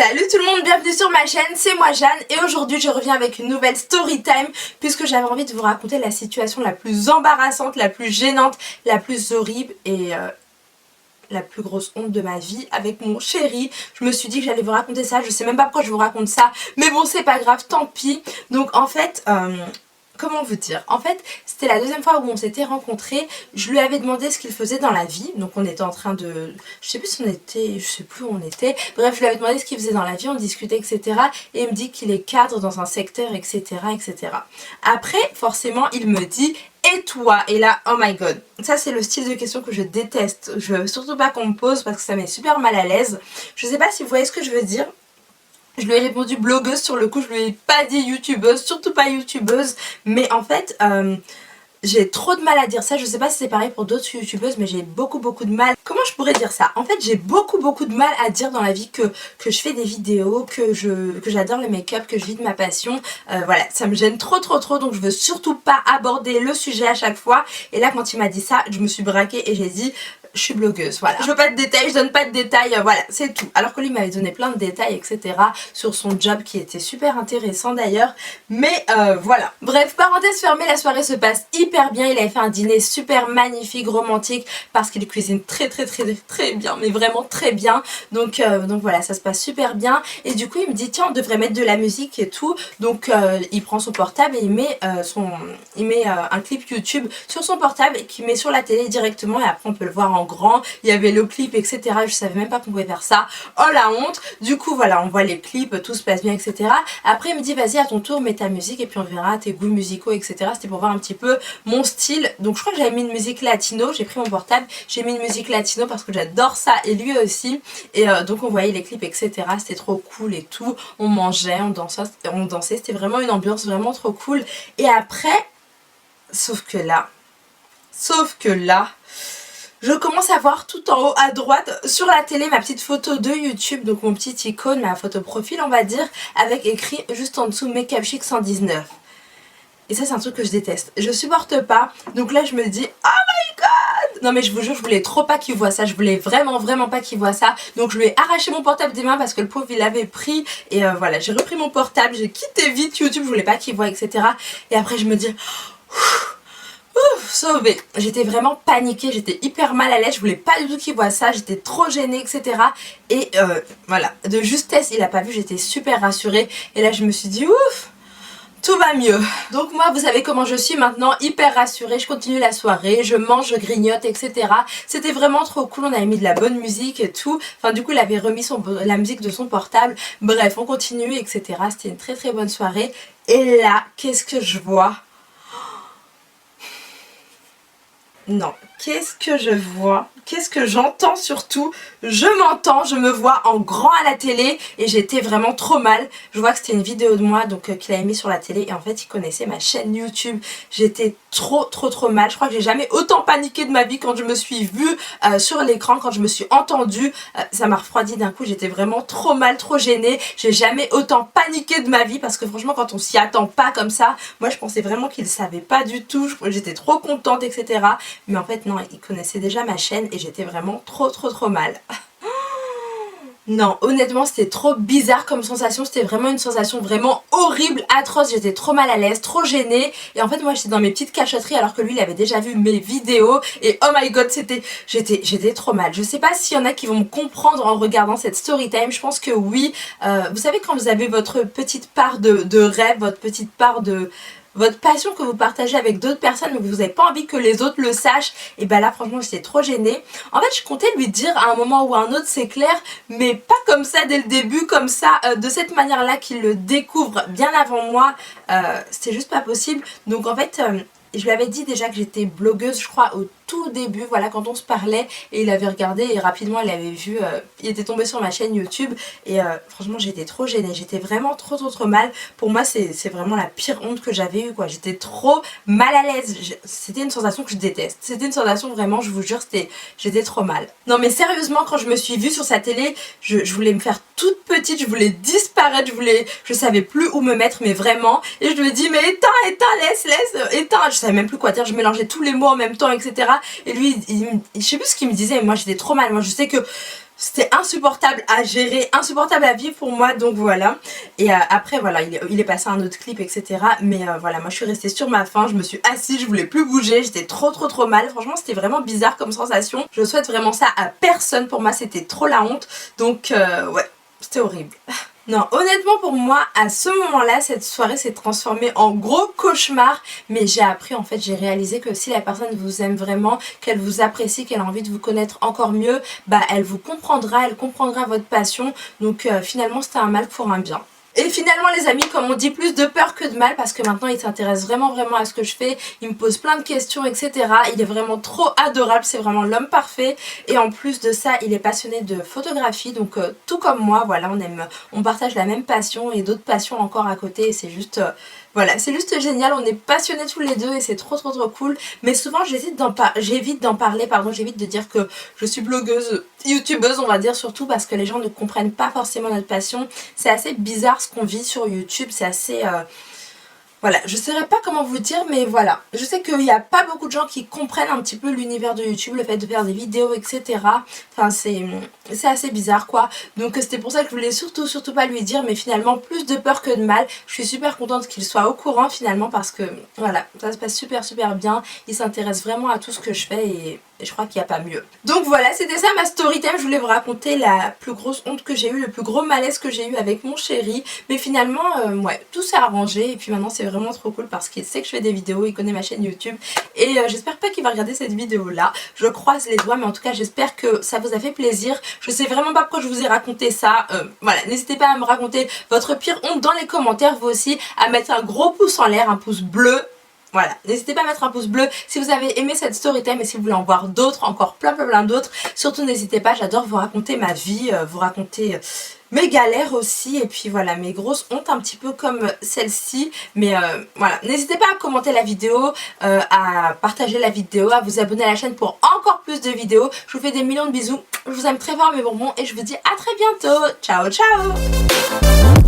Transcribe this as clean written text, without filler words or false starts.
Salut tout le monde, bienvenue sur ma chaîne, c'est moi Jeanne et aujourd'hui je reviens avec une nouvelle story time puisque j'avais envie de vous raconter la situation la plus embarrassante, la plus gênante, la plus horrible et la plus grosse honte de ma vie avec mon chéri. Je me suis dit que j'allais vous raconter ça, je sais même pas pourquoi je vous raconte ça, mais bon c'est pas grave, tant pis. Donc en fait... comment vous dire? En fait, c'était la deuxième fois où on s'était rencontrés. Je lui avais demandé ce qu'il faisait dans la vie. Donc on était en train de... Je sais plus si on était... Je sais plus où on était. Bref, je lui avais demandé ce qu'il faisait dans la vie. On discutait, etc. Et il me dit qu'il est cadre dans un secteur, etc. etc. Après, forcément, il me dit... Et toi? Et là, oh my god. Ça, c'est le style de question que je déteste. Je veux surtout pas qu'on me pose parce que ça met super mal à l'aise. Je sais pas si vous voyez ce que je veux dire. Je lui ai répondu blogueuse sur le coup, je lui ai pas dit youtubeuse, surtout pas youtubeuse. Mais en fait, j'ai trop de mal à dire ça. Je sais pas si c'est pareil pour d'autres youtubeuses, mais j'ai beaucoup de mal. Comment je pourrais dire ça? En fait, j'ai beaucoup de mal à dire dans la vie que je fais des vidéos, que j'adore le make-up, que je vis de ma passion. Voilà, ça me gêne trop, donc je veux surtout pas aborder le sujet à chaque fois. Et là, quand il m'a dit ça, je me suis braquée et j'ai dit... Je suis blogueuse, voilà. Je veux pas de détails, je donne pas de détails, voilà, c'est tout. Alors que lui m'avait donné plein de détails, etc. sur son job qui était super intéressant d'ailleurs. Mais voilà. Bref, parenthèse fermée, la soirée se passe hyper bien. Il avait fait un dîner super magnifique, romantique, parce qu'il cuisine très bien, mais vraiment très bien. Donc voilà, ça se passe super bien. Et du coup, il me dit, tiens, on devrait mettre de la musique et tout. Donc il prend son portable et il met, un clip YouTube sur son portable et qu'il met sur la télé directement et après on peut le voir en grand. Il y avait le clip, etc. Je savais même pas qu'on pouvait faire ça. Oh la honte. Du coup voilà, on voit les clips, tout se passe bien, etc. Après il me dit vas-y à ton tour mets ta musique et puis on verra tes goûts musicaux, etc. C'était pour voir un petit peu mon style. Donc je crois que j'avais mis une musique latino. J'ai pris mon portable, j'ai mis une musique latino parce que j'adore ça et lui aussi. Et donc on voyait les clips, etc. C'était trop cool et tout. On mangeait, on dansait. C'était vraiment une ambiance vraiment trop cool. Et après, sauf que là, je commence à voir tout en haut à droite sur la télé ma petite photo de YouTube, donc mon petit icône, ma photo profil on va dire, avec écrit juste en dessous Make-up Chic 119. Et ça c'est un truc que je déteste, je supporte pas. Donc là je me dis oh my god. Non mais je vous jure je voulais trop pas qu'il voit ça, je voulais vraiment pas qu'il voit ça. Donc je lui ai arraché mon portable des mains parce que le pauvre il l'avait pris. Et voilà, j'ai repris mon portable, j'ai quitté vite YouTube, je voulais pas qu'il voit, etc. Et après je me dis... Sauvée. J'étais vraiment paniquée, j'étais hyper mal à l'aise, je voulais pas du tout qu'il voit ça, j'étais trop gênée, etc. Et voilà, de justesse, il a pas vu, j'étais super rassurée. Et là je me suis dit ouf, tout va mieux. Donc moi vous savez comment je suis maintenant, hyper rassurée, je continue la soirée, je mange, je grignote, etc. C'était vraiment trop cool, on avait mis de la bonne musique et tout. Enfin du coup il avait remis la musique de son portable. Bref, on continue, etc. C'était une très bonne soirée. Et là, qu'est-ce que je vois? Non, qu'est-ce que je vois? Qu'est-ce que j'entends surtout? Je m'entends, je me vois en grand à la télé et j'étais vraiment trop mal. Je vois que c'était une vidéo de moi donc qu'il avait mis sur la télé et en fait il connaissait ma chaîne YouTube. J'étais trop mal. Je crois que j'ai jamais autant paniqué de ma vie quand je me suis vue sur l'écran, quand je me suis entendue. Ça m'a refroidi d'un coup, j'étais vraiment trop mal, trop gênée. J'ai jamais autant paniqué de ma vie parce que franchement quand on s'y attend pas comme ça, moi je pensais vraiment qu'il savait pas du tout. J'étais trop contente, etc. Mais en fait non, il connaissait déjà ma chaîne et j'étais vraiment trop mal. Non, honnêtement c'était trop bizarre comme sensation, c'était vraiment une sensation vraiment horrible, atroce, j'étais trop mal à l'aise, trop gênée. Et en fait moi j'étais dans mes petites cachotteries alors que lui il avait déjà vu mes vidéos. Et oh my god, j'étais trop mal. Je sais pas s'il y en a qui vont me comprendre en regardant cette story time, je pense que oui. Vous savez quand vous avez votre petite part de rêve, votre petite part de... votre passion que vous partagez avec d'autres personnes mais que vous n'avez pas envie que les autres le sachent, et ben là franchement j'étais trop gênée. En fait je comptais lui dire à un moment ou à un autre c'est clair, mais pas comme ça dès le début, comme ça de cette manière là qu'il le découvre bien avant moi. C'était juste pas possible. Donc en fait je lui avais dit déjà que j'étais blogueuse je crois au tout début, voilà, quand on se parlait, et il avait regardé et rapidement il avait vu, il était tombé sur ma chaîne YouTube et franchement j'étais trop gênée, j'étais vraiment trop mal. Pour moi c'est vraiment la pire honte que j'avais eue quoi, j'étais trop mal à l'aise, c'était une sensation que je déteste, c'était une sensation vraiment, je vous jure, j'étais trop mal. Non mais sérieusement quand je me suis vue sur sa télé, je voulais me faire toute petite, je voulais disparaître, je savais plus où me mettre mais vraiment, et je lui dis mais éteins, laisse, éteins, je savais même plus quoi dire, je mélangeais tous les mots en même temps, etc. Et lui, je sais plus ce qu'il me disait, mais moi j'étais trop mal. Moi je sais que c'était insupportable à gérer, insupportable à vivre pour moi, donc voilà. Et après voilà, il est passé un autre clip, etc. Mais voilà, moi je suis restée sur ma faim, je me suis assise, je voulais plus bouger, j'étais trop mal. Franchement c'était vraiment bizarre comme sensation. Je souhaite vraiment ça à personne, pour moi c'était trop la honte. Donc ouais, c'était horrible. Non, honnêtement pour moi, à ce moment-là, cette soirée s'est transformée en gros cauchemar. Mais j'ai appris, en fait, j'ai réalisé que si la personne vous aime vraiment, qu'elle vous apprécie, qu'elle a envie de vous connaître encore mieux, bah elle vous comprendra, elle comprendra votre passion. Donc finalement c'était un mal pour un bien. Et finalement les amis, comme on dit, plus de peur que de mal, parce que maintenant il s'intéresse vraiment à ce que je fais, il me pose plein de questions, etc. Il est vraiment trop adorable, c'est vraiment l'homme parfait. Et en plus de ça, il est passionné de photographie, donc tout comme moi, voilà, on partage la même passion et d'autres passions encore à côté, et c'est juste... voilà, c'est juste génial, on est passionnés tous les deux et c'est trop cool. Mais souvent j'évite d'en parler, j'évite de dire que je suis blogueuse, youtubeuse on va dire, surtout parce que les gens ne comprennent pas forcément notre passion. C'est assez bizarre ce qu'on vit sur YouTube, c'est assez... voilà, je ne saurais pas comment vous dire, mais voilà. Je sais qu'il n'y a pas beaucoup de gens qui comprennent un petit peu l'univers de YouTube, le fait de faire des vidéos, etc. Enfin, c'est assez bizarre, quoi. Donc c'était pour ça que je voulais surtout pas lui dire, mais finalement, plus de peur que de mal. Je suis super contente qu'il soit au courant, finalement, parce que, voilà, ça se passe super bien. Il s'intéresse vraiment à tout ce que je fais et je crois qu'il n'y a pas mieux. Donc voilà, c'était ça ma story time. Je voulais vous raconter la plus grosse honte que j'ai eue, le plus gros malaise que j'ai eu avec mon chéri. Mais finalement, ouais, tout s'est arrangé. Et puis maintenant, c'est vraiment trop cool parce qu'il sait que je fais des vidéos, il connaît ma chaîne YouTube. Et j'espère pas qu'il va regarder cette vidéo-là. Je croise les doigts, mais en tout cas, j'espère que ça vous a fait plaisir. Je sais vraiment pas pourquoi je vous ai raconté ça. Voilà, n'hésitez pas à me raconter votre pire honte dans les commentaires. Vous aussi, à mettre un gros pouce en l'air, un pouce bleu. Voilà, n'hésitez pas à mettre un pouce bleu si vous avez aimé cette story time et si vous voulez en voir d'autres, encore plein d'autres. Surtout n'hésitez pas, j'adore vous raconter ma vie, vous raconter mes galères aussi et puis voilà, mes grosses hontes un petit peu comme celle-ci. Mais voilà, n'hésitez pas à commenter la vidéo, à partager la vidéo, à vous abonner à la chaîne pour encore plus de vidéos. Je vous fais des millions de bisous, je vous aime très fort mes bonbons et je vous dis à très bientôt. Ciao ciao.